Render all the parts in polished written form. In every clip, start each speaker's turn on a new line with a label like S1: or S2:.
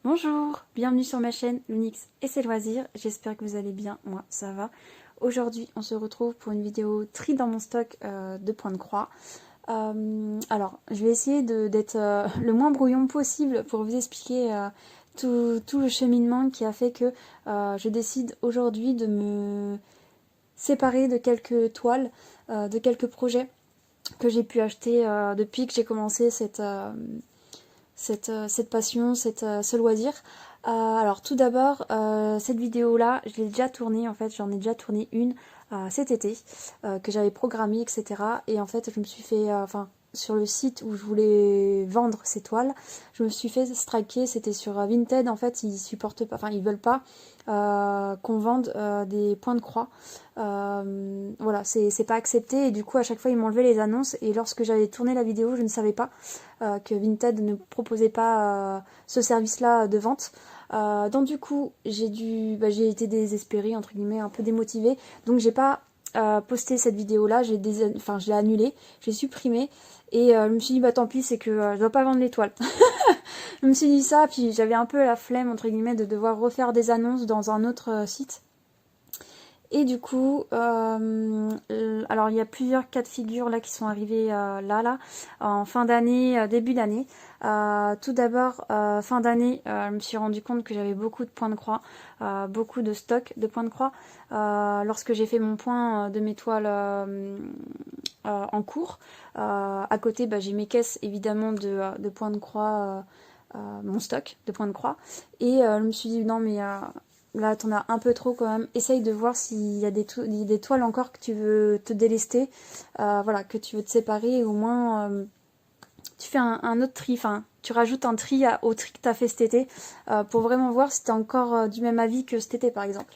S1: Bonjour, bienvenue sur ma chaîne Lunix et ses loisirs, j'espère que vous allez bien, moi ça va. Aujourd'hui on se retrouve pour une vidéo tri dans mon stock de points de croix. Alors je vais essayer d'être le moins brouillon possible pour vous expliquer tout le cheminement qui a fait que je décide aujourd'hui de me séparer de quelques toiles, de quelques projets que j'ai pu acheter depuis que j'ai commencé cette passion, ce loisir. Alors tout d'abord, cette vidéo-là, je l'ai déjà tournée, en fait, j'en ai déjà tourné une cet été, que j'avais programmée, etc. Et en fait, je me suis fait, enfin, sur le site où je voulais vendre ces toiles, je me suis fait striker, c'était sur Vinted, en fait, ils supportent pas, enfin, ils veulent pas qu'on vende des points de croix. Voilà, c'est pas accepté et du coup à chaque fois ils m'enlevaient les annonces et lorsque j'avais tourné la vidéo je ne savais pas que Vinted ne proposait pas ce service-là de vente. Donc du coup j'ai été désespérée entre guillemets, un peu démotivée, donc j'ai pas posté cette vidéo-là, je l'ai annulée, j'ai supprimé et je me suis dit bah tant pis, c'est que je dois pas vendre l'étoile. Je me suis dit ça, puis j'avais un peu la flemme entre guillemets de devoir refaire des annonces dans un autre site. Et du coup, alors il y a plusieurs cas de figure là qui sont arrivés en fin d'année, début d'année. Tout d'abord, fin d'année, je me suis rendu compte que j'avais beaucoup de points de croix, beaucoup de stock de points de croix. Lorsque j'ai fait mon point de mes toiles en cours, à côté, j'ai mes caisses évidemment de points de croix, mon stock de points de croix. Et je me suis dit non mais là, t'en as un peu trop quand même. Essaye de voir s'il y a des toiles encore que tu veux te délester, voilà, que tu veux te séparer. Au moins, tu fais un autre tri, enfin, tu rajoutes un tri au tri que t'as fait cet été pour vraiment voir si t'es encore du même avis que cet été, par exemple.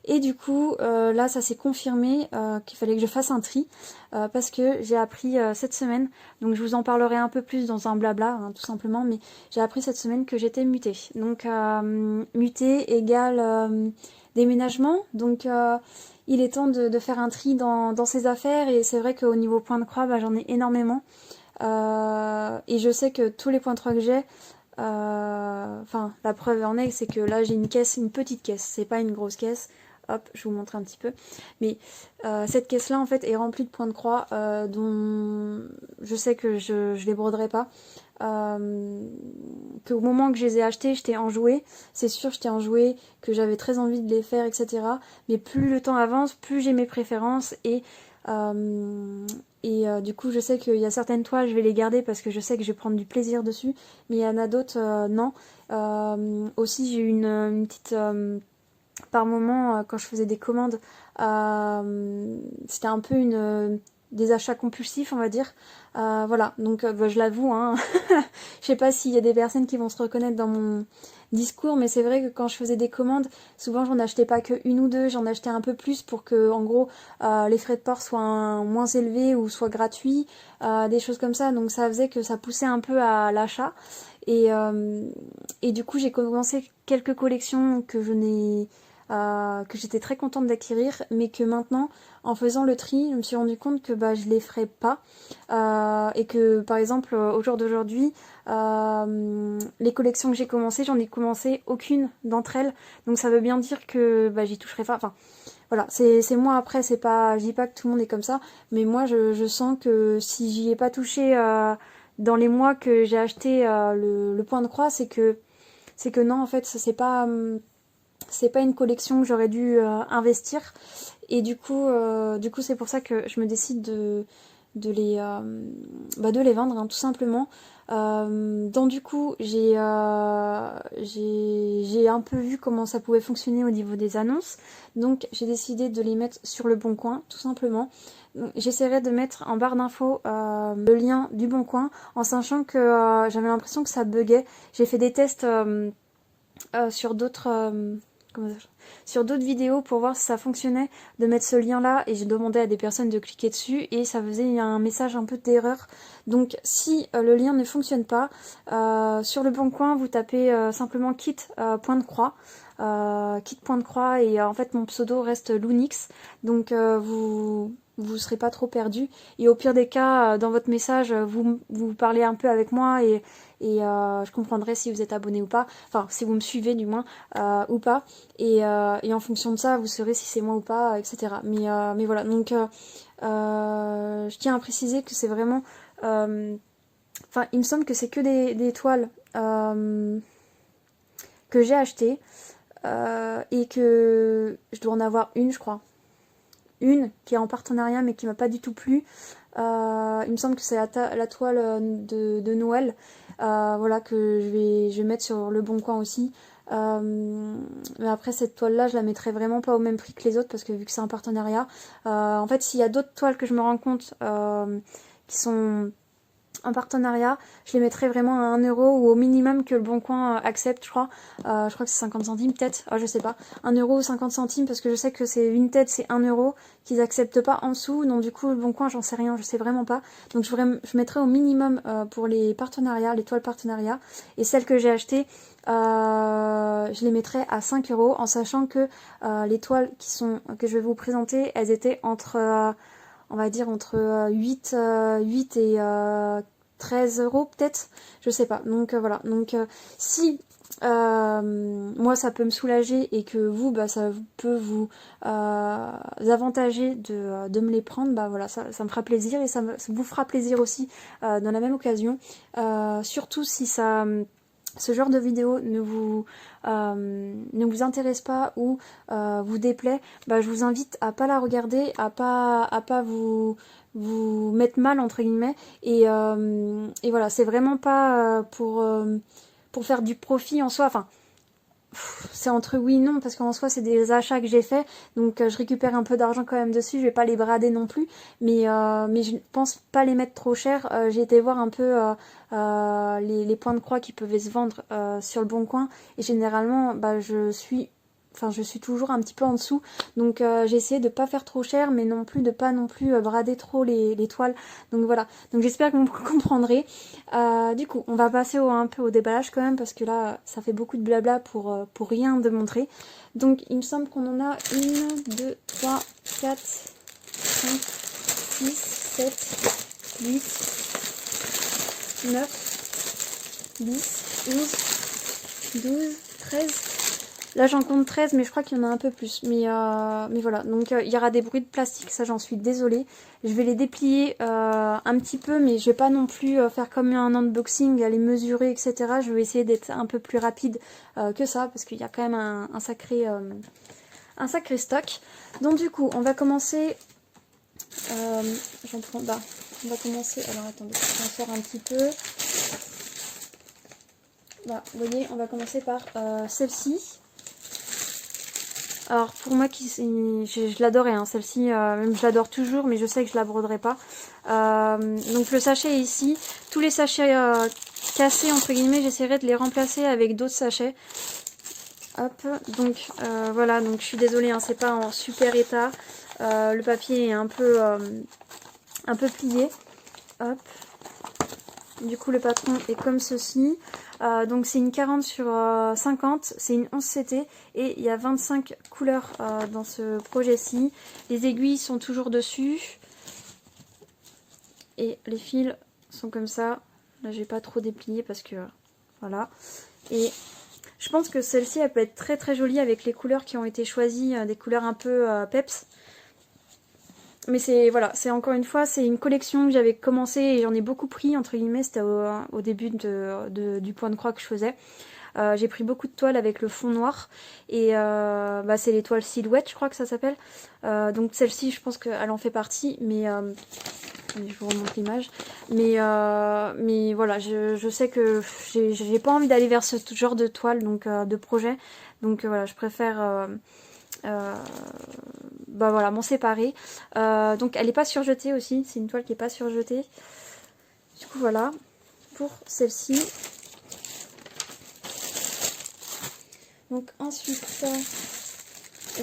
S1: Et du coup, là, ça s'est confirmé qu'il fallait que je fasse un tri parce que j'ai appris cette semaine, donc je vous en parlerai un peu plus dans un blabla, hein, tout simplement, mais j'ai appris cette semaine que j'étais mutée. Donc, mutée égale déménagement, donc il est temps de faire un tri dans ses affaires, et c'est vrai qu'au niveau point de croix, j'en ai énormément. Et je sais que tous les points de croix que j'ai, enfin, la preuve en est, c'est que là j'ai une caisse, une petite caisse, c'est pas une grosse caisse. Hop, je vous montre un petit peu. Mais cette caisse-là, en fait, est remplie de points de croix dont je sais que je les broderai pas. Qu'au moment que je les ai achetés, j'étais enjouée. C'est sûr, j'étais enjouée, que j'avais très envie de les faire, etc. Mais plus le temps avance, plus j'ai mes préférences du coup, je sais qu'il y a certaines toiles, je vais les garder parce que je sais que je vais prendre du plaisir dessus. Mais il y en a d'autres, non. Aussi, j'ai eu une petite... par moment, quand je faisais des commandes, c'était un peu des achats compulsifs, on va dire. Voilà, donc je l'avoue, hein. Je sais pas s'il y a des personnes qui vont se reconnaître dans mon discours, mais c'est vrai que quand je faisais des commandes, souvent j'en achetais pas que une ou deux, j'en achetais un peu plus pour que, en gros, les frais de port soient moins élevés ou soient gratuits, des choses comme ça. Donc ça faisait que ça poussait un peu à l'achat. Et, euh, et du coup, j'ai commencé quelques collections que j'étais très contente d'acquérir, mais que maintenant, en faisant le tri, je me suis rendu compte que je les ferais pas. Et que par exemple, au jour d'aujourd'hui, les collections que j'ai commencées, j'en ai commencé aucune d'entre elles. Donc ça veut bien dire que j'y toucherai pas. Enfin, voilà, c'est moi après, c'est pas, je dis pas que tout le monde est comme ça, mais moi je sens que si j'y ai pas touché dans les mois que j'ai acheté le point de croix, c'est que non, en fait, ça c'est pas une collection que j'aurais dû investir. Et du coup c'est pour ça que je me décide de les vendre, hein, tout simplement. Donc du coup j'ai un peu vu comment ça pouvait fonctionner au niveau des annonces, donc j'ai décidé de les mettre sur le Bon Coin, tout simplement. J'essaierai de mettre en barre d'infos le lien du Bon Coin, en sachant que j'avais l'impression que ça buguait. J'ai fait des tests sur d'autres sur d'autres vidéos pour voir si ça fonctionnait de mettre ce lien là, et j'ai demandé à des personnes de cliquer dessus et ça faisait un message un peu d'erreur. Donc si le lien ne fonctionne pas, sur le Bon Coin vous tapez simplement kit point de croix, kit point de croix, et en fait mon pseudo reste Lunix, donc vous serez pas trop perdu. Et au pire des cas, dans votre message, vous parlez un peu avec moi et je comprendrai si vous êtes abonné ou pas, enfin si vous me suivez du moins ou pas, et en fonction de ça vous saurez si c'est moi ou pas, etc. Mais voilà, donc je tiens à préciser que c'est vraiment, enfin il me semble que c'est que des toiles que j'ai achetées et que je dois en avoir une, je crois, une qui est en partenariat mais qui m'a pas du tout plu. Il me semble que c'est la toile de Noël, voilà, que je vais mettre sur le bon coin aussi. Mais après cette toile là je la mettrai vraiment pas au même prix que les autres parce que vu que c'est un partenariat, en fait s'il y a d'autres toiles que je me rends compte qui sont en partenariat, je les mettrai vraiment à 1 euro ou au minimum que le Bon Coin accepte, je crois. Je crois que c'est 50 centimes peut-être, je sais pas. 1 euro ou 50 centimes parce que je sais que c'est une tête, c'est 1 euro, qu'ils acceptent pas en dessous. Donc du coup, le Bon Coin, j'en sais rien, je sais vraiment pas. Donc je mettrai au minimum pour les partenariats, les toiles partenariats. Et celles que j'ai achetées, je les mettrai à 5 euros en sachant que les toiles que je vais vous présenter, elles étaient entre... on va dire entre 8 et 13 euros peut-être, je sais pas. Donc voilà, donc si moi ça peut me soulager et que vous, bah, ça peut vous avantager de me les prendre, bah voilà, ça me fera plaisir et ça vous fera plaisir aussi dans la même occasion. Surtout si ce genre de vidéo ne vous intéresse pas ou vous déplaît, bah, je vous invite à pas la regarder, à pas vous mettre mal entre guillemets et voilà, c'est vraiment pas pour faire du profit en soi, enfin c'est entre oui et non parce qu'en soi c'est des achats que j'ai fait, donc je récupère un peu d'argent quand même dessus, je vais pas les brader non plus, mais je pense pas les mettre trop cher. J'ai été voir un peu les points de croix qui pouvaient se vendre sur le Bon Coin et généralement bah, je suis toujours un petit peu en dessous, donc j'ai essayé de pas faire trop cher mais non plus de pas non plus brader trop les toiles, donc voilà, donc j'espère que vous me comprendrez. Du coup on va passer un peu au déballage quand même parce que là ça fait beaucoup de blabla pour rien de montrer. Donc il me semble qu'on en a 1, 2, 3, 4, 5, 6, 7, 8, 9, 10, 11, 12, 13. Là j'en compte 13 mais je crois qu'il y en a un peu plus. Mais voilà, donc il y aura des bruits de plastique, ça j'en suis désolée. Je vais les déplier un petit peu mais je vais pas non plus faire comme un unboxing, aller mesurer etc. Je vais essayer d'être un peu plus rapide que ça parce qu'il y a quand même un sacré stock. Donc du coup on va commencer... on va commencer... Alors attendez, je vais en faire un petit peu. Voilà, vous voyez, on va commencer par celle-ci. Alors pour moi, je l'adorais, hein, celle-ci, même je l'adore toujours, mais je sais que je la broderai pas. Donc le sachet est ici. Tous les sachets cassés, entre guillemets, j'essaierai de les remplacer avec d'autres sachets. Hop, donc voilà, donc je suis désolée, hein, c'est pas en super état. Le papier est un peu plié. Hop. Du coup le patron est comme ceci. Donc c'est une 40 sur 50, c'est une 11 CT et il y a 25 couleurs dans ce projet-ci. Les aiguilles sont toujours dessus et les fils sont comme ça. Là j'ai pas trop déplié parce que voilà. Et je pense que celle-ci elle peut être très très jolie avec les couleurs qui ont été choisies, des couleurs un peu peps. Mais c'est voilà, c'est encore une fois, c'est une collection que j'avais commencé et j'en ai beaucoup pris, entre guillemets, c'était au début du point de croix que je faisais. J'ai pris beaucoup de toiles avec le fond noir et bah, c'est les toiles silhouettes, je crois que ça s'appelle. Donc celle-ci, je pense qu'elle en fait partie, mais je vous remontre l'image. Mais voilà, je sais que j'ai pas envie d'aller vers ce genre de toile, donc de projet. Donc voilà, je préfère... bah voilà, m'en séparer. Donc elle n'est pas surjetée aussi, c'est une toile qui n'est pas surjetée. Du coup voilà, pour celle-ci. Donc ensuite,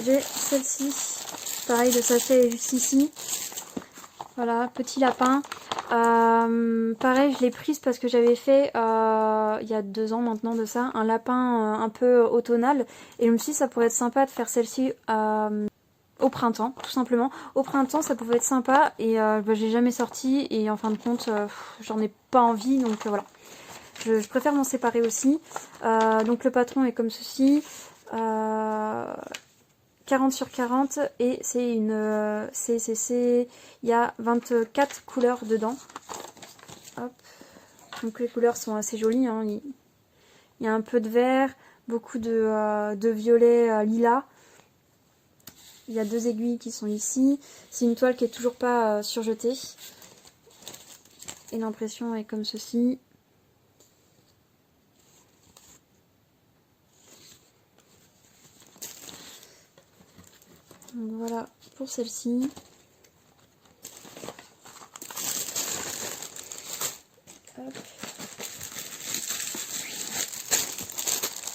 S1: j'ai celle-ci. Pareil, le sachet est juste ici. Voilà, petit lapin. Pareil, je l'ai prise parce que j'avais fait, il y a 2 ans maintenant de ça, un lapin un peu automnal. Et je me suis dit, ça pourrait être sympa de faire celle-ci au printemps, tout simplement. Au printemps, ça pouvait être sympa et bah, j'ai jamais sorti et en fin de compte, j'en ai pas envie, donc voilà. Je préfère m'en séparer aussi. Donc le patron est comme ceci. 40 sur 40 et c'est une il y a 24 couleurs dedans. Hop. Donc les couleurs sont assez jolies, hein. Il y a un peu de vert, beaucoup de violet lilas. Il y a 2 aiguilles qui sont ici. C'est une toile qui est toujours pas surjetée. Et l'impression est comme ceci. Donc voilà pour celle-ci.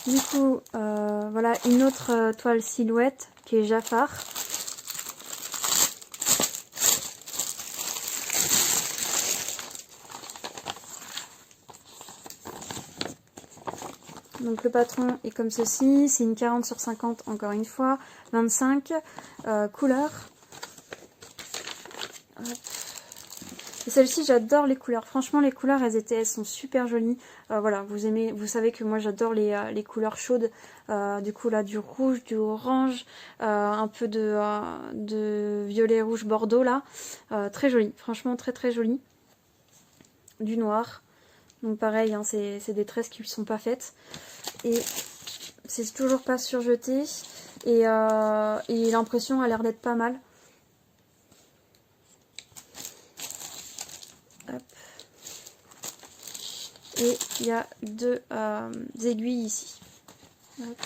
S1: Du coup, voilà une autre toile silhouette qui est Jafar. Donc le patron est comme ceci, c'est une 40 sur 50 encore une fois, 25 couleurs. Hop. Et celle-ci j'adore les couleurs, franchement les couleurs elles sont super jolies. Voilà, vous savez que moi j'adore les couleurs chaudes, du coup là du rouge, du orange, un peu de violet rouge bordeaux là, très joli, franchement très très joli. Du noir. Donc pareil, hein, c'est des tresses qui ne sont pas faites. Et c'est toujours pas surjeté. Et l'impression a l'air d'être pas mal. Hop. Et il y a 2 aiguilles ici. Hop.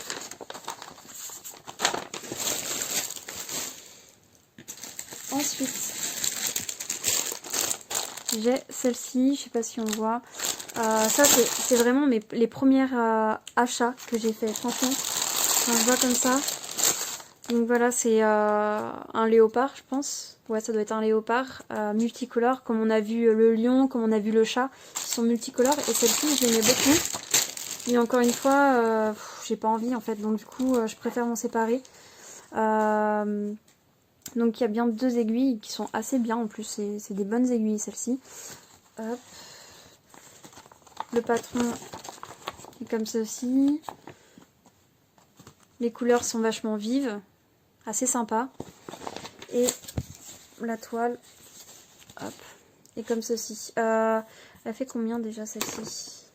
S1: Ensuite, j'ai celle-ci, je sais pas si on voit. Ça c'est vraiment les premières achats que j'ai fait, franchement. Enfin, je vois comme ça. Donc voilà, c'est un léopard, je pense. Ouais, ça doit être un léopard multicolore, comme on a vu le lion, comme on a vu le chat, qui sont multicolores. Et celle-ci, je l'aimais beaucoup. Mais encore une fois, j'ai pas envie en fait, donc du coup, je préfère m'en séparer. Donc il y a bien 2 aiguilles qui sont assez bien en plus, c'est des bonnes aiguilles celles-ci. Hop. Le patron est comme ceci. Les couleurs sont vachement vives, assez sympa. Et la toile, hop, est comme ceci. Elle fait combien déjà celle-ci?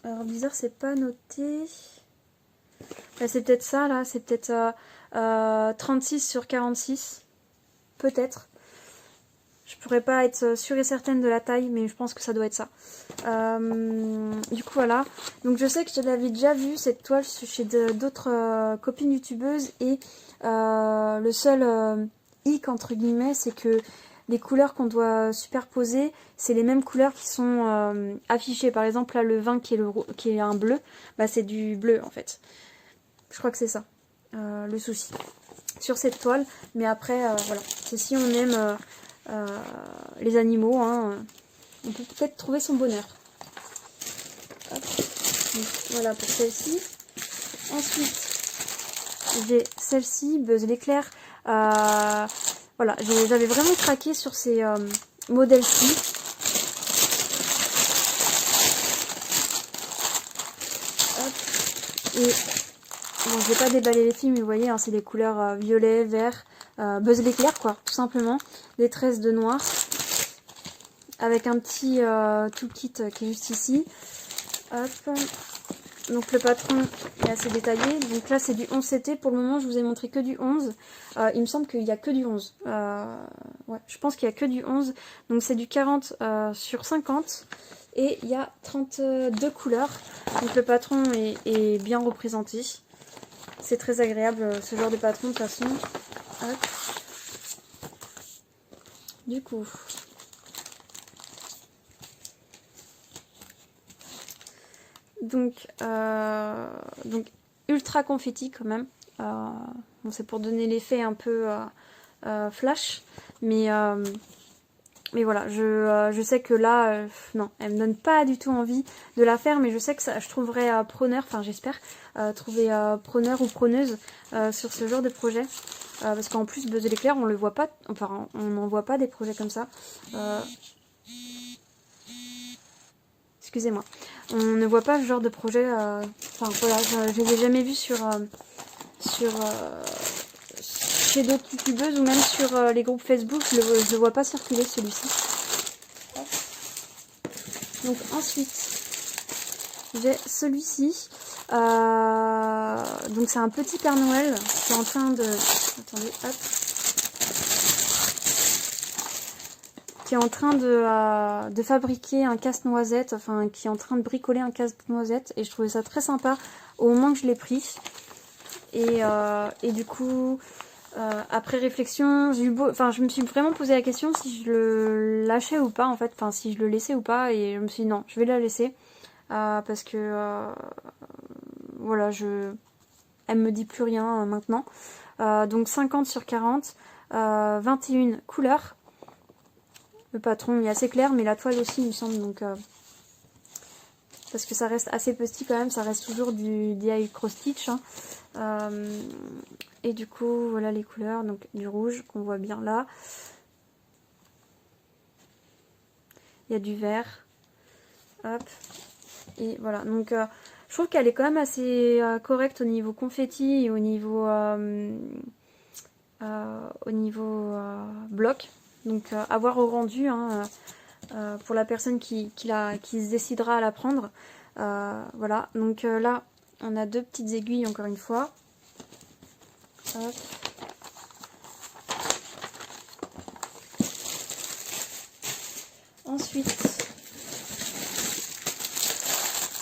S1: Alors bizarre, c'est pas noté. C'est peut-être ça là, c'est peut-être 36 sur 46, peut-être. Je pourrais pas être sûre et certaine de la taille, mais je pense que ça doit être ça. Du coup voilà. Donc je sais que je l'avais déjà vue cette toile chez d'autres copines youtubeuses et le seul hic entre guillemets, c'est que les couleurs qu'on doit superposer, c'est les mêmes couleurs qui sont affichées. Par exemple là le vin qui est un bleu, bah c'est du bleu en fait. Je crois que c'est ça le souci sur cette toile. Mais après voilà, c'est si on aime les animaux, hein, on peut peut-être trouver son bonheur. Hop. Donc, voilà pour celle-ci. Ensuite, j'ai celle-ci, Buzz l'éclair. Voilà, j'avais vraiment craqué sur ces modèles-ci. Et bon, je vais pas déballer les films, mais vous voyez, hein, c'est des couleurs violet, vert, Buzz l'éclair quoi, tout simplement. Des tresses de noir. Avec un petit toolkit qui est juste ici. Hop. Donc le patron est assez détaillé. Donc là c'est du 11 CT. Pour le moment je vous ai montré que du 11. Il me semble qu'il n'y a que du 11. Ouais, je pense qu'il n'y a que du 11. Donc c'est du 40 sur 50. Et il y a 32 couleurs. Donc le patron est bien représenté. C'est très agréable ce genre de patron de toute façon. Hop. Du coup... Donc ultra confetti quand même. Bon, c'est pour donner l'effet un peu flash, mais Mais voilà, je sais que là, non, elle me donne pas du tout envie de la faire, mais je sais que ça, je trouverai preneur, enfin j'espère trouver preneur ou preneuse sur ce genre de projet. Parce qu'en plus, Buzz l'éclair, on le voit pas, enfin on n'en voit pas des projets comme ça. Excusez-moi. On ne voit pas ce genre de projet, enfin voilà, je les ai jamais vus chez d'autres youtubeuses ou même sur les groupes Facebook, je le vois pas circuler celui-ci. Donc ensuite, j'ai celui-ci. Donc c'est un petit Père Noël qui est en train de... Attendez, hop. Qui est en train de fabriquer un casse-noisette, enfin qui est en train de bricoler un casse-noisette. Et je trouvais ça très sympa au moment que je l'ai pris. Et du coup... après réflexion, je me suis vraiment posé la question si je le lâchais ou pas en fait, enfin si je le laissais ou pas, et je me suis dit non, je vais la laisser parce que voilà, elle me dit plus rien maintenant. Donc 50 sur 40, 21 couleurs. Le patron est assez clair, mais la toile aussi il me semble, donc parce que ça reste assez petit quand même, ça reste toujours du DIY cross stitch. Hein. Et du coup, voilà les couleurs, donc du rouge qu'on voit bien là. Il y a du vert. Hop. Et voilà, donc je trouve qu'elle est quand même assez correcte au niveau confetti et au niveau bloc. Donc à voir au rendu, hein, pour la personne qui se décidera à la prendre. Voilà, donc là, on a deux petites aiguilles encore une fois. Hop. Ensuite,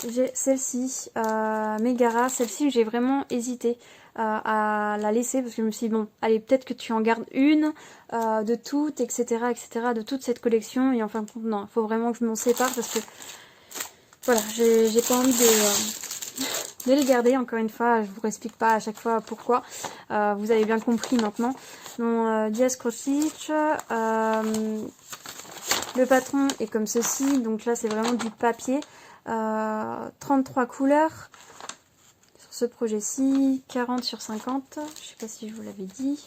S1: j'ai celle-ci, Megara. Celle-ci, j'ai vraiment hésité à la laisser parce que je me suis dit, bon, allez, peut-être que tu en gardes une de toutes, etc., etc., de toute cette collection. Et enfin, non, il faut vraiment que je m'en sépare parce que, voilà, j'ai pas envie de les garder. Encore une fois, je vous explique pas à chaque fois pourquoi. Vous avez bien compris maintenant. Mon Diaz Cross Stitch. Le patron est comme ceci. Donc là, c'est vraiment du papier. 33 couleurs sur ce projet-ci. 40 sur 50. Je sais pas si je vous l'avais dit.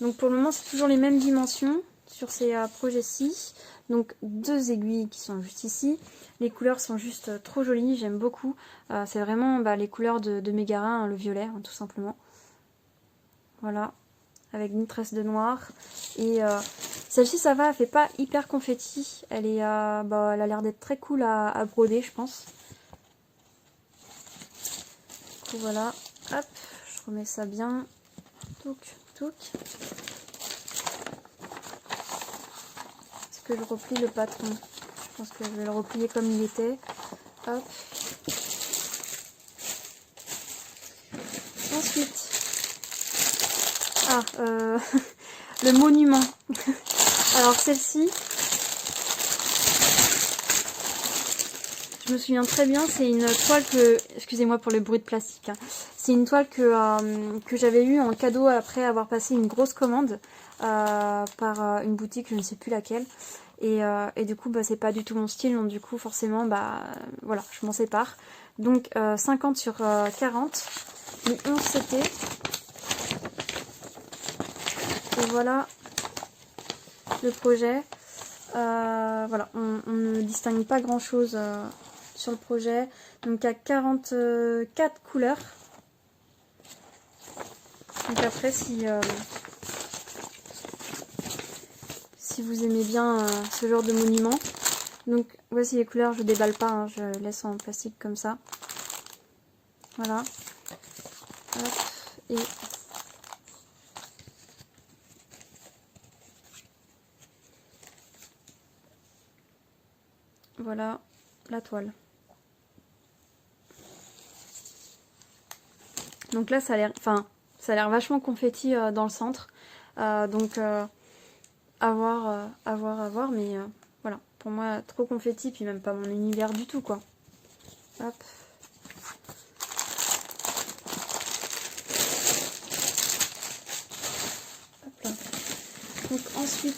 S1: Donc pour le moment, c'est toujours les mêmes dimensions sur ces projets-ci. Donc deux aiguilles qui sont juste ici. Les couleurs sont juste trop jolies, j'aime beaucoup. C'est vraiment les couleurs de Megara, hein, le violet, hein, tout simplement. Voilà, avec une tresse de noir. Et celle-ci, ça va, elle fait pas hyper confetti. Elle est, elle a l'air d'être très cool à broder, je pense. Du coup, voilà, hop, je remets ça bien. Touc, touc. Est-ce que je replie le patron? Je pense que je vais le replier comme il était. Hop. Ensuite, le monument. Alors celle-ci, je me souviens très bien, c'est une toile que, excusez-moi pour le bruit de plastique, hein. C'est une toile que j'avais eue en cadeau après avoir passé une grosse commande par une boutique, je ne sais plus laquelle. Et du coup, c'est pas du tout mon style, donc du coup, forcément, voilà, je m'en sépare. Donc, 50 sur 40, le 11 CT. Et voilà le projet. Voilà, on ne distingue pas grand-chose sur le projet. Donc, il y a 44 couleurs. Donc après, si vous aimez bien ce genre de monument. Donc voici les couleurs, je déballe pas, hein, je laisse en plastique comme ça. Voilà. Hop, et voilà la toile. Donc là, ça a l'air vachement confetti dans le centre. Donc à voir, mais voilà, pour moi trop confetti, puis même pas mon univers du tout, quoi. Hop. Hop là. Donc ensuite,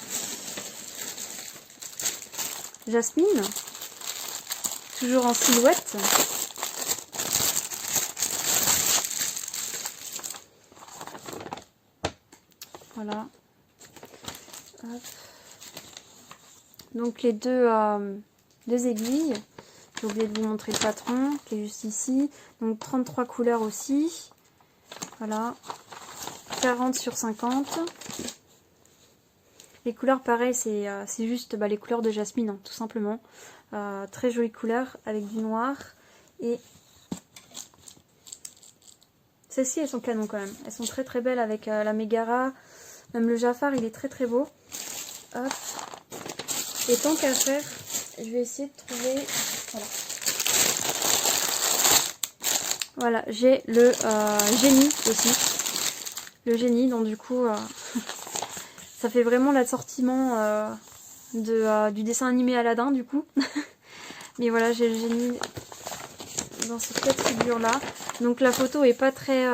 S1: Jasmine, toujours en silhouette. Voilà. Hop. Donc les deux aiguilles. J'ai oublié de vous montrer le patron qui est juste ici. Donc 33 couleurs aussi. Voilà. 40 sur 50. Les couleurs pareil, c'est juste les couleurs de Jasmine, hein, tout simplement. Très jolies couleurs avec du noir. Et celles-ci, elles sont canon quand même. Elles sont très très belles avec la Mégara. Même le Jafar, il est très très beau. Hop. Et tant qu'à faire, je vais essayer de trouver... Voilà. Voilà, j'ai le génie aussi. Le génie, donc du coup, ça fait vraiment l'assortiment du dessin animé Aladdin, du coup. Mais voilà, j'ai le génie dans cette petite figure-là. Donc la photo est pas très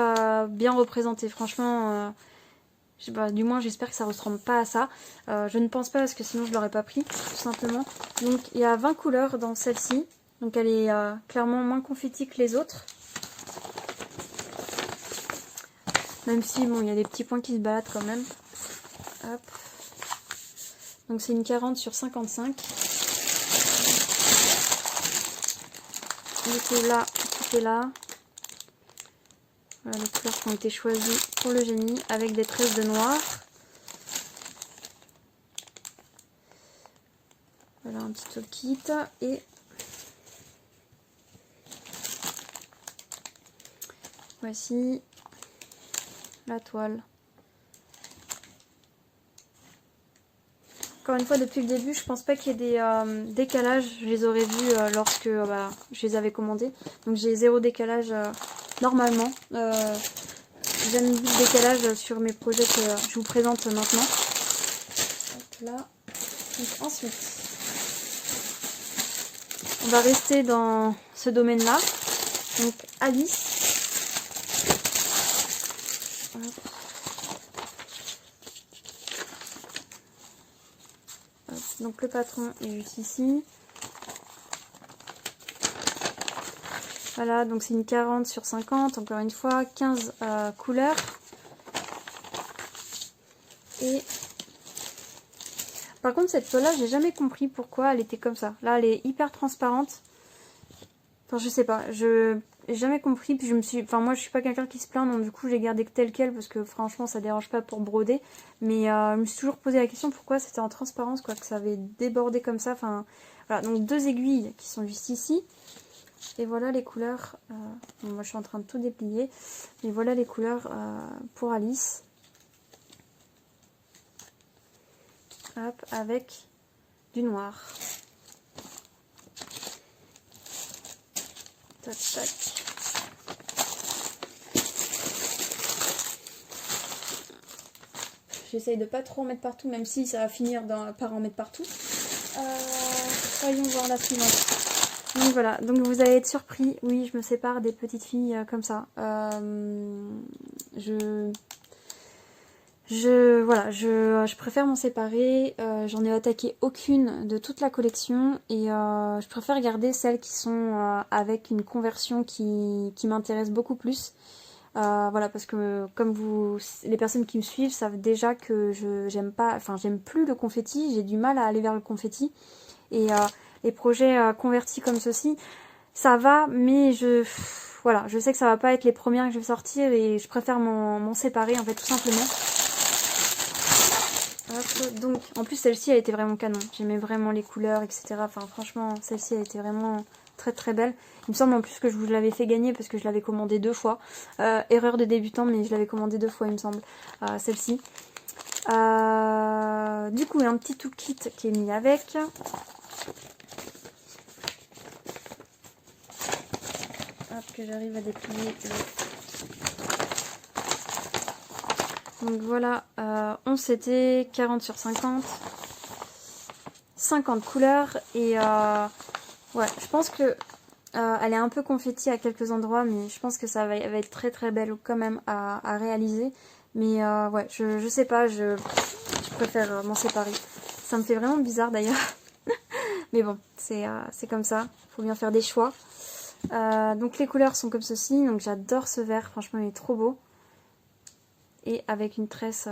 S1: bien représentée, franchement. Du moins, j'espère que ça ne ressemble pas à ça. Je ne pense pas parce que sinon je l'aurais pas pris, tout simplement. Donc il y a 20 couleurs dans celle-ci. Donc elle est clairement moins confetti que les autres. Même si, bon, il y a des petits points qui se baladent quand même. Hop. Donc c'est une 40 sur 55. Du coup là, tout est là. Voilà les couleurs qui ont été choisies pour le génie avec des tresses de noir. Voilà un petit kit et voici la toile. Encore une fois, depuis le début, je pense pas qu'il y ait des décalages. Je les aurais vus lorsque je les avais commandés. Donc j'ai zéro décalage normalement. J'aime le décalage sur mes projets que je vous présente maintenant. Hop là. Donc, ensuite, on va rester dans ce domaine-là. Donc Alice. Hop. Donc le patron est juste ici. Voilà, donc c'est une 40 sur 50, encore une fois, 15 couleurs. Et par contre, cette toile-là, j'ai jamais compris pourquoi elle était comme ça. Là, elle est hyper transparente. Enfin, je sais pas, je n'ai jamais compris. Puis moi, je suis pas quelqu'un qui se plaint, donc du coup, j'ai gardé tel quel parce que franchement, ça dérange pas pour broder. Mais je me suis toujours posé la question pourquoi c'était en transparence, quoi, que ça avait débordé comme ça. Enfin, voilà, donc deux aiguilles qui sont juste ici. Et voilà les couleurs. Bon, moi, je suis en train de tout déplier. Mais voilà les couleurs pour Alice. Hop, avec du noir. Tac, tac. J'essaye de pas trop en mettre partout, même si ça va finir par en mettre partout. Voyons voir la suivante. Donc voilà, donc vous allez être surpris. Oui, je me sépare des petites filles comme ça. Je préfère m'en séparer. J'en ai attaqué aucune de toute la collection et je préfère garder celles qui sont avec une conversion qui m'intéresse beaucoup plus. Voilà, parce que comme les personnes qui me suivent savent déjà que j'aime plus le confetti, j'ai du mal à aller vers le confetti. Et les projets convertis comme ceci, ça va, mais voilà, je sais que ça va pas être les premières que je vais sortir et je préfère m'en séparer en fait tout simplement. Hop, donc en plus celle-ci elle était vraiment canon, j'aimais vraiment les couleurs etc. Enfin franchement celle-ci elle était vraiment très très belle. Il me semble en plus que je vous l'avais fait gagner parce que je l'avais commandé 2 fois. Erreur de débutant, mais je l'avais commandé 2 fois il me semble, celle-ci. Du coup il y a un petit tout kit qui est mis avec. Hop, que j'arrive à déplier. Donc voilà, 11 c'était 40 sur 50. 50 couleurs et ouais, je pense que elle est un peu confetti à quelques endroits, mais je pense que ça va être très très belle quand même à réaliser. Mais ouais, je sais pas, je préfère m'en séparer. Ça me fait vraiment bizarre d'ailleurs. Mais bon, c'est comme ça. Faut bien faire des choix. Donc les couleurs sont comme ceci. Donc j'adore ce vert. Franchement, il est trop beau. Et avec une tresse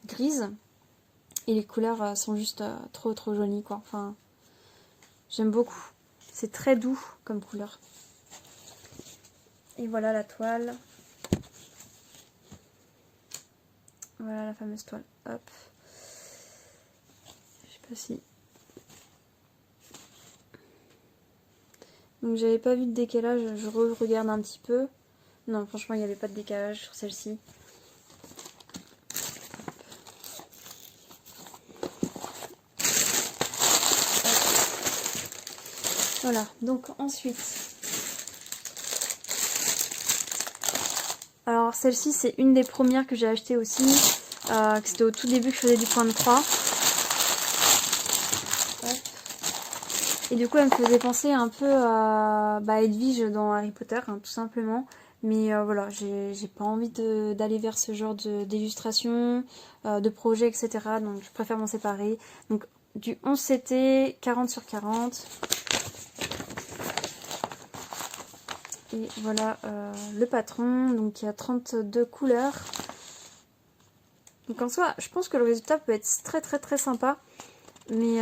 S1: grise. Et les couleurs sont juste trop jolies, quoi. Enfin, j'aime beaucoup. C'est très doux comme couleur. Et voilà la toile. Voilà la fameuse toile. Hop. Je sais pas si... Donc j'avais pas vu de décalage. Je regarde un petit peu. Non, franchement, il n'y avait pas de décalage sur celle-ci. Voilà, donc ensuite... Alors celle-ci, c'est une des premières que j'ai achetées aussi. Que c'était au tout début que je faisais du point de croix. Et du coup, elle me faisait penser un peu à Edwige dans Harry Potter, hein, tout simplement. Mais voilà, j'ai pas envie d'aller vers ce genre d'illustration, de projet, etc. Donc je préfère m'en séparer. Donc du 11 CT, 40 sur 40. Et voilà le patron. Donc il y a 32 couleurs. Donc en soi, je pense que le résultat peut être très sympa. Mais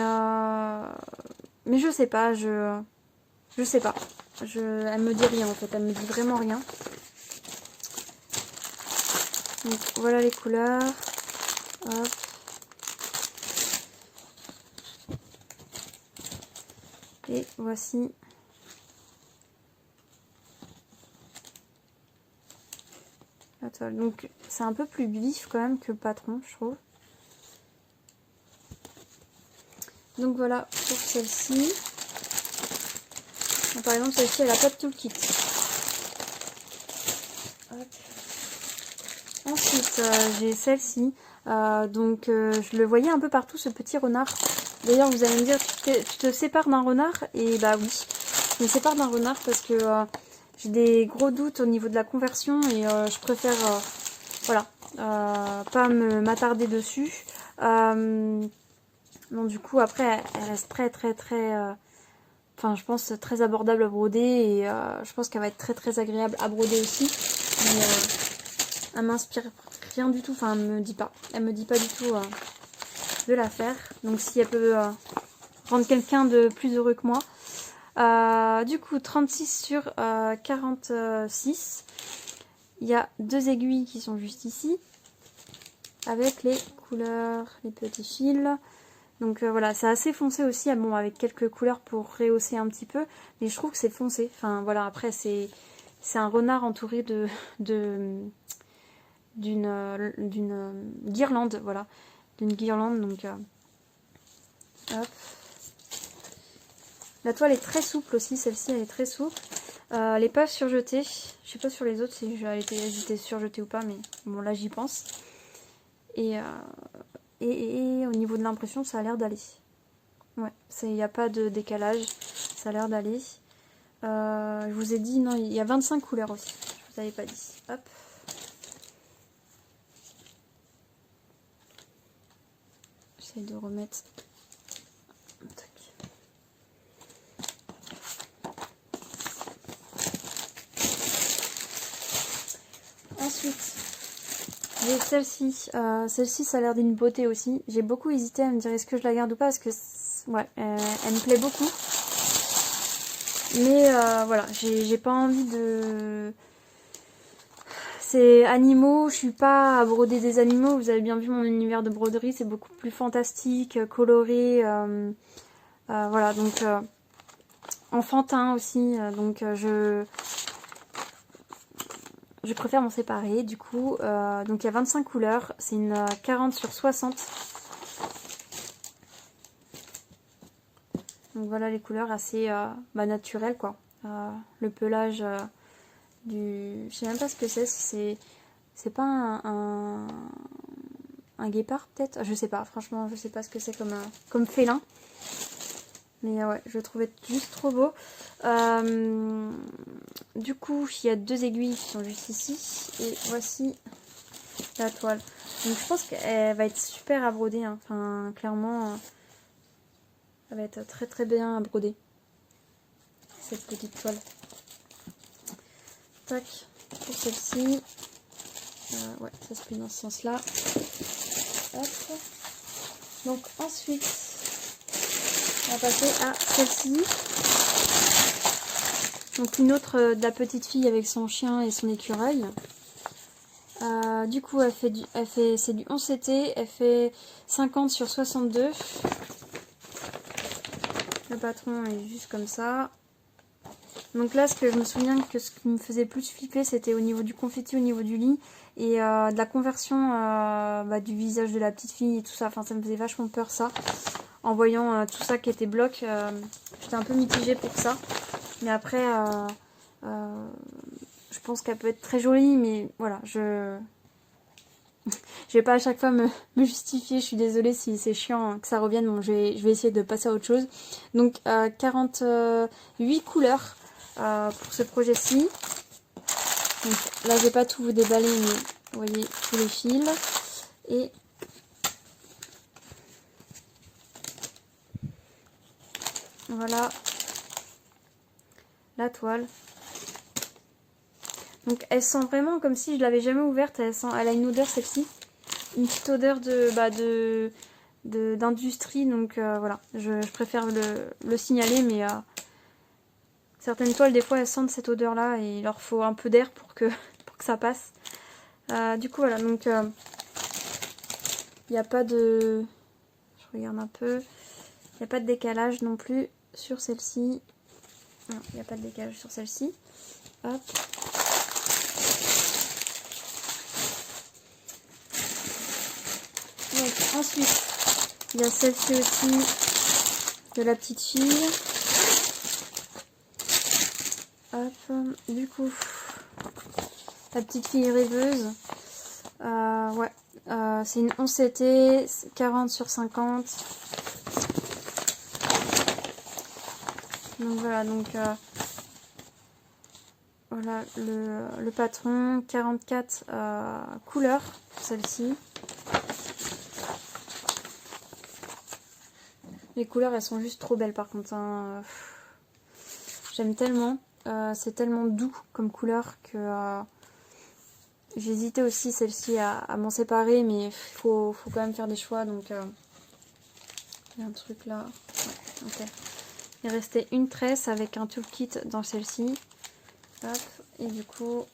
S1: je sais pas, je sais pas. Elle me dit rien en fait, elle me dit vraiment rien. Donc voilà les couleurs. Hop. Et voici la toile. Donc c'est un peu plus vif quand même que le patron, je trouve. Donc voilà pour celle-ci. Par exemple, celle-ci, elle n'a pas de toolkit. Ensuite, j'ai celle-ci. Je le voyais un peu partout, ce petit renard. D'ailleurs, vous allez me dire, tu te sépares d'un renard? Et bah oui, je me sépare d'un renard parce que j'ai des gros doutes au niveau de la conversion et je préfère, voilà, pas m'attarder dessus. Bon, du coup, après, elle reste très, enfin, je pense très abordable à broder et je pense qu'elle va être très agréable à broder aussi. Mais elle m'inspire rien du tout, enfin, elle me dit pas du tout de la faire. Donc, si elle peut rendre quelqu'un de plus heureux que moi. Du coup, 36 sur 46. Il y a 2 aiguilles qui sont juste ici. Avec les couleurs, les petits fils. Donc voilà, c'est assez foncé aussi, bon, avec quelques couleurs pour rehausser un petit peu, mais je trouve que c'est foncé. Enfin voilà, après c'est un renard entouré d'une guirlande, voilà, d'une guirlande. Donc hop. La toile est très souple aussi, celle-ci elle est très souple. Elle n'est pas surjetée. Je sais pas sur les autres si elles étaient surjetées ou pas, mais bon là j'y pense. Et au niveau de l'impression, ça a l'air d'aller. Ouais, il n'y a pas de décalage, ça a l'air d'aller. Je vous ai dit, non, il y a 25 couleurs aussi, je vous avais pas dit. Hop. J'essaie de remettre. Tac. Ensuite, j'ai celle-ci. Celle-ci, ça a l'air d'une beauté aussi. J'ai beaucoup hésité à me dire est-ce que je la garde ou pas parce que ouais, elle me plaît beaucoup. Mais voilà, j'ai pas envie de... C'est animaux, je suis pas à broder des animaux. Vous avez bien vu mon univers de broderie, c'est beaucoup plus fantastique, coloré. Voilà, donc enfantin aussi. Donc je préfère m'en séparer. Du coup, donc il y a 25 couleurs. C'est une 40 sur 60. Donc voilà les couleurs assez naturelles quoi. Le pelage du... Je sais même pas ce que c'est pas un guépard peut-être. Je sais pas, franchement je sais pas ce que c'est comme félin. Mais ouais, je le trouvais juste trop beau. Du coup, il y a 2 aiguilles qui sont juste ici. Et voici la toile. Donc je pense qu'elle va être super à broder, hein. Enfin clairement elle va être très très bien à broder, cette petite toile. Tac, pour celle-ci. Ouais, ça se plie dans ce sens là. Hop. Donc ensuite on va passer à celle-ci. Donc une autre de la petite fille avec son chien et son écureuil. Du coup c'est du 11 CT, elle fait 50 sur 62. Le patron est juste comme ça. Donc là, ce que je me souviens que ce qui me faisait plus flipper, c'était au niveau du confetti, au niveau du lit, et de la conversion du visage de la petite fille et tout ça. Enfin, ça me faisait vachement peur, ça. En voyant tout ça qui était bloc, j'étais un peu mitigée pour ça. Mais après, je pense qu'elle peut être très jolie, mais voilà, je vais pas à chaque fois me justifier. Je suis désolée si c'est chiant que ça revienne. Bon, je vais essayer de passer à autre chose. Donc, 48 couleurs. Pour ce projet-ci. Donc là, je vais pas tout vous déballer, mais vous voyez tous les fils. Et voilà la toile. Donc elle sent vraiment comme si je l'avais jamais ouverte. Elle a une odeur, celle-ci. Une petite odeur d'industrie. Donc voilà, je préfère le signaler, mais certaines toiles, des fois, elles sentent cette odeur-là et il leur faut un peu d'air pour que ça passe. Du coup, voilà, donc il n'y a pas de... Je regarde un peu. Il n'y a pas de décalage non plus sur celle-ci. Non, il n'y a pas de décalage sur celle-ci. Hop. Donc, ensuite, il y a celle-ci aussi de la petite fille. Hop, du coup, la petite fille rêveuse. Ouais, c'est une 11 CT, 40 sur 50. Donc voilà, voilà le patron, 44 couleurs, celle-ci. Les couleurs, elles sont juste trop belles par contre, hein. J'aime tellement. C'est tellement doux comme couleur que j'hésitais aussi celle-ci à m'en séparer, mais il faut quand même faire des choix. Donc il y a un truc là. Ouais, ok. Il restait une tresse avec un toolkit dans celle-ci. Hop, et du coup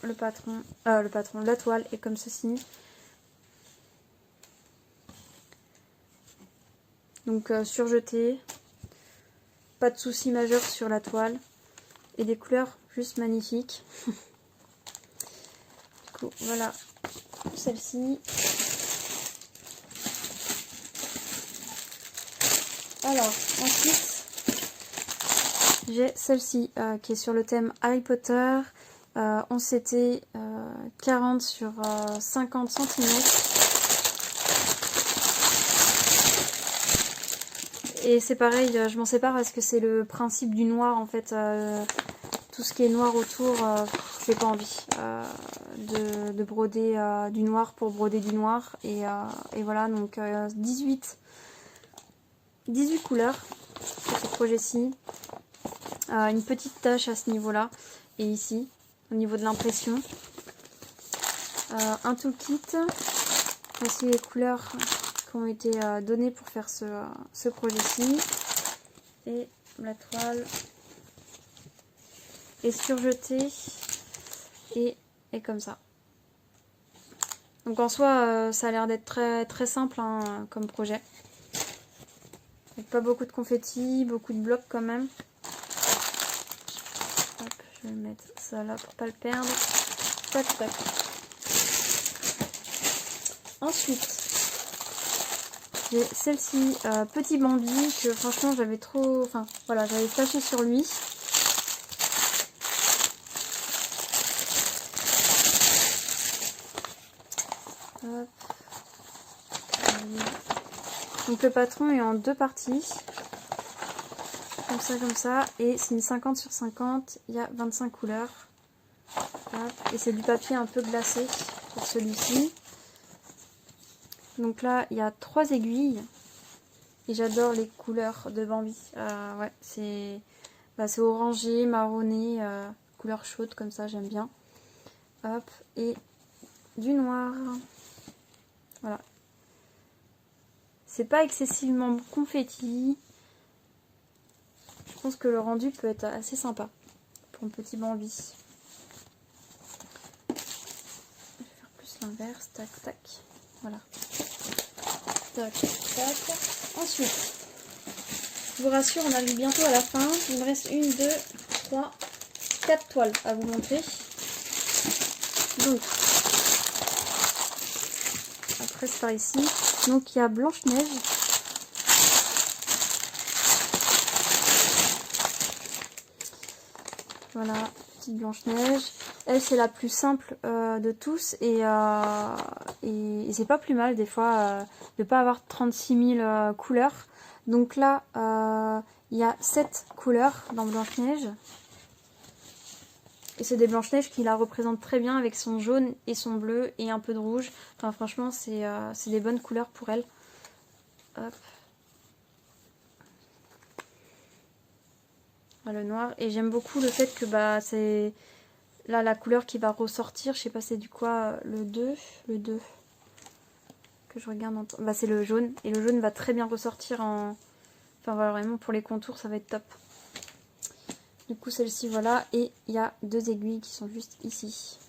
S1: la toile est comme ceci. Donc surjeté, pas de souci majeur sur la toile et des couleurs juste magnifiques. Du coup voilà celle-ci. Alors ensuite j'ai celle-ci qui est sur le thème Harry Potter. On s'était 40 sur 50 cm. Et c'est pareil, je m'en sépare parce que c'est le principe du noir en fait. Tout ce qui est noir autour, j'ai pas envie de broder du noir pour broder du noir. Et voilà, donc 18 couleurs sur ce projet-ci. Une petite tache à ce niveau-là et ici, au niveau de l'impression. Un toolkit. Voici les couleurs qui ont été données pour faire ce projet-ci. Et la toile est surjetée et comme ça. Donc en soi, ça a l'air d'être très, très simple hein, comme projet. Avec pas beaucoup de confetti, beaucoup de blocs quand même. Hop, je vais mettre ça là pour pas le perdre. Tac, tac. Ensuite, j'ai celle-ci, Petit Bambi, que franchement j'avais trop... Enfin, voilà, j'avais flashé sur lui. Hop. Donc le patron est en deux parties. Comme ça. Et c'est une 50 sur 50. Il y a 25 couleurs. Hop. Et c'est du papier un peu glacé. pour celui-ci. Donc là, il y a 3 aiguilles. Et j'adore les couleurs de Bambi. Ouais, c'est orangé, marronné, couleur chaude comme ça, j'aime bien. Hop, et du noir. Voilà. C'est pas excessivement confetti. Je pense que le rendu peut être assez sympa pour un petit Bambi. Je vais faire plus l'inverse. Tac, tac. Voilà. Tac, tac. Ensuite, je vous rassure, on arrive bientôt à la fin. Il me reste 1, 2, 3, 4 toiles à vous montrer. Donc, après c'est par ici. Donc il y a Blanche-Neige. Voilà, petite Blanche-Neige. Elle, c'est la plus simple de tous. Et c'est pas plus mal des fois de pas avoir 36 000 couleurs. Donc là, il y a 7 couleurs dans Blanche-Neige. Et c'est des Blanche-Neige qui la représentent très bien avec son jaune et son bleu et un peu de rouge. Enfin franchement, c'est des bonnes couleurs pour elle. Hop. Voilà, le noir. Et j'aime beaucoup le fait que c'est là la couleur qui va ressortir. Je sais pas c'est du quoi, le 2 que je regarde en temps. C'est le jaune. Et le jaune va très bien ressortir en... Enfin voilà, vraiment pour les contours, ça va être top. Du coup, celle-ci, voilà. Et il y a 2 aiguilles qui sont juste ici.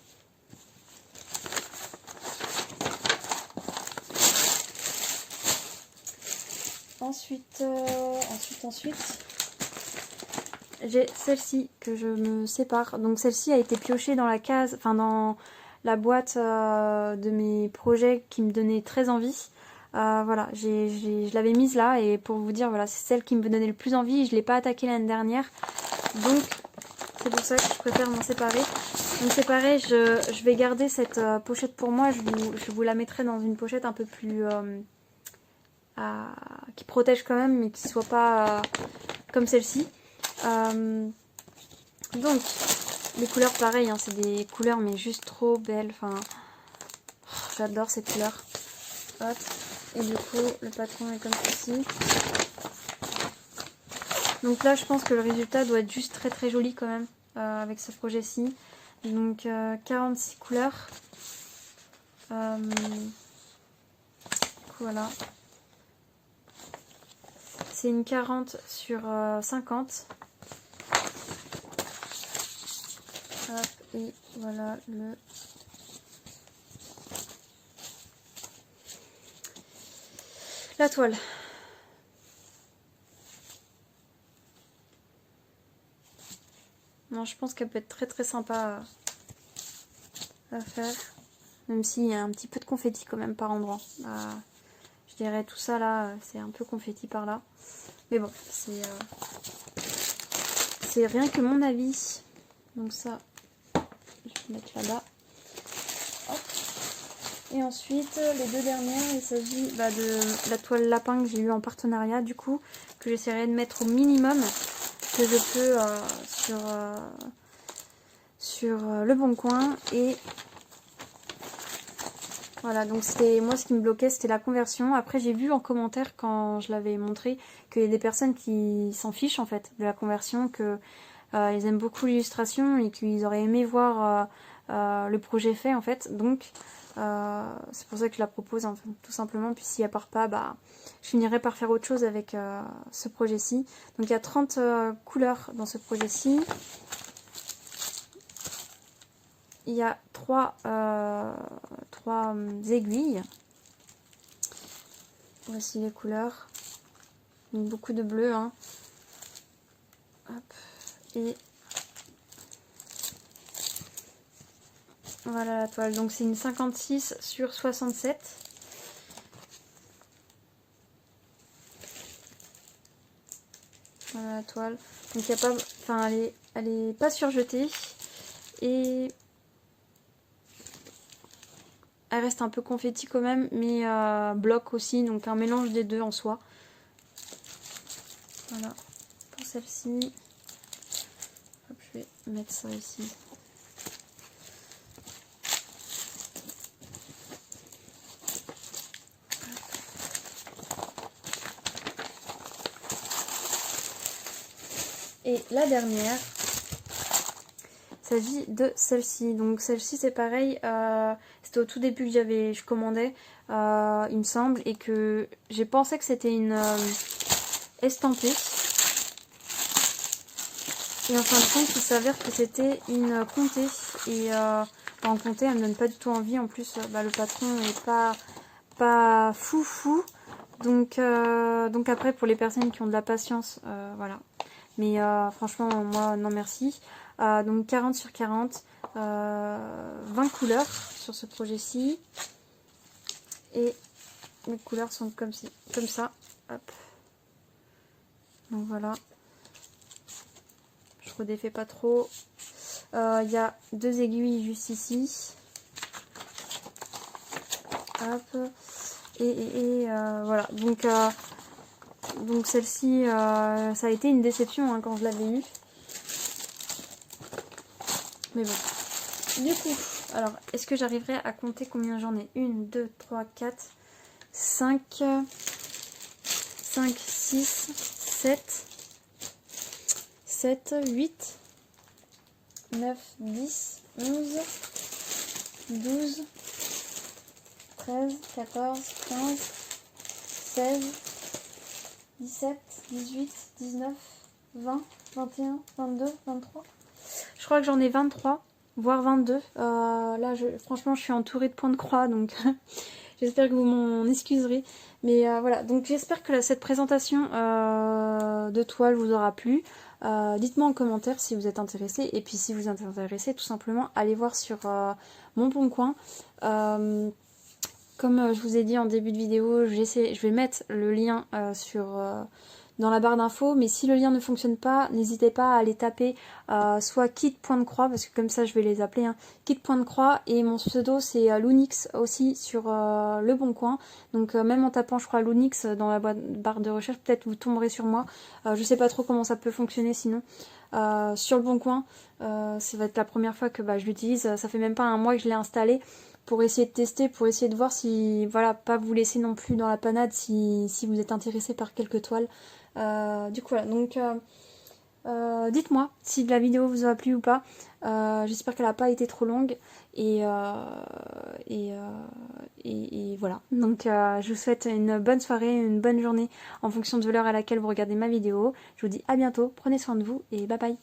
S1: Ensuite, j'ai celle-ci que je me sépare. Donc celle-ci a été piochée dans la case, enfin dans la boîte de mes projets qui me donnaient très envie. Voilà, je l'avais mise là et pour vous dire, voilà, c'est celle qui me donnait le plus envie. Je ne l'ai pas attaquée l'année dernière. Donc c'est pour ça que je préfère m'en séparer. Donc c'est pareil, je vais garder cette pochette pour moi. Je vous la mettrai dans une pochette un peu plus... qui protège quand même, mais qui soit pas comme celle-ci. Donc les couleurs pareil, hein, c'est des couleurs mais juste trop belles. Enfin, j'adore ces couleurs. Hop. Et du coup le patron est comme ceci. Donc là je pense que le résultat doit être juste très très joli quand même avec ce projet-ci. Donc 46 couleurs. Voilà. C'est une 40 sur 50. Hop, et voilà la toile. Non, je pense qu'elle peut être très très sympa à faire. Même s'il y a un petit peu de confetti quand même par endroit. Je dirais tout ça là, c'est un peu confetti par là. Mais bon, c'est rien que mon avis. Donc ça, je vais mettre là-bas. Et ensuite, les 2 dernières, il s'agit de la toile lapin que j'ai eu en partenariat, du coup, que j'essaierai de mettre au minimum que je peux sur Le Bon Coin. Et voilà, donc c'était moi ce qui me bloquait, c'était la conversion. Après, j'ai vu en commentaire quand je l'avais montré qu'il y a des personnes qui s'en fichent en fait de la conversion, que ils aiment beaucoup l'illustration et qu'ils auraient aimé voir le projet fait en fait. Donc c'est pour ça que je la propose enfin, tout simplement. Puis s'il n'y a pas, je finirai par faire autre chose avec ce projet-ci. Donc il y a 30 couleurs dans ce projet-ci. Il y a 3 aiguilles. Voici les couleurs. Donc beaucoup de bleu. Hein. Hop. Et voilà la toile. Donc c'est une 56 sur 67. Voilà la toile. Donc il y a pas, enfin elle est pas surjetée et elle reste un peu confetti quand même, mais bloc aussi, donc un mélange des deux en soi. Voilà pour celle-ci. Je vais mettre ça ici. Et la dernière, il s'agit de celle-ci. Donc celle-ci c'est pareil, c'était au tout début que je commandais, il me semble, et que j'ai pensé que c'était une estampée. Et en fin de compte, il s'avère que c'était une comté. Et en comté, elle me donne pas du tout envie. En plus, le patron est pas fou. Donc après, pour les personnes qui ont de la patience, voilà. Mais franchement, moi, non merci. Donc 40 sur 40, 20 couleurs sur ce projet-ci. Et les couleurs sont comme ça. Hop. Donc voilà. Je redéfais pas trop. Il y a 2 aiguilles juste ici. Hop. Et voilà. Donc celle-ci, ça a été une déception quand je l'avais eue. Mais bon. Du coup, alors, est-ce que j'arriverai à compter combien j'en ai? 1, 2, 3, 4, 5, 6, 7, 8, 9, 10, 11, 12, 13, 14, 15, 16, 17, 18, 19, 20, 21, 22, 23. Je crois que j'en ai 23, voire 22. Là, franchement, je suis entourée de points de croix, donc j'espère que vous m'en excuserez. Mais voilà, donc j'espère que cette présentation de toile vous aura plu. Dites-moi en commentaire si vous êtes intéressé. Et puis si vous êtes intéressé, tout simplement, allez voir sur mon bon coin. Comme je vous ai dit en début de vidéo, je vais mettre le lien dans la barre d'infos, mais si le lien ne fonctionne pas, n'hésitez pas à aller taper soit kit point de croix, parce que comme ça je vais les appeler, hein, kit point de croix, et mon pseudo c'est Loonix aussi sur le bon coin. Donc même en tapant je crois Loonix dans la barre de recherche, peut-être vous tomberez sur moi. Je sais pas trop comment ça peut fonctionner sinon. Sur le bon coin, ça va être la première fois que je l'utilise, ça fait même pas un mois que je l'ai installé, pour essayer de tester, pour essayer de voir si, voilà, pas vous laisser non plus dans la panade si vous êtes intéressé par quelques toiles. Du coup voilà, donc dites-moi si la vidéo vous a plu ou pas. J'espère qu'elle n'a pas été trop longue. Et voilà, donc je vous souhaite une bonne soirée, une bonne journée en fonction de l'heure à laquelle vous regardez ma vidéo. Je vous dis à bientôt, prenez soin de vous et bye bye.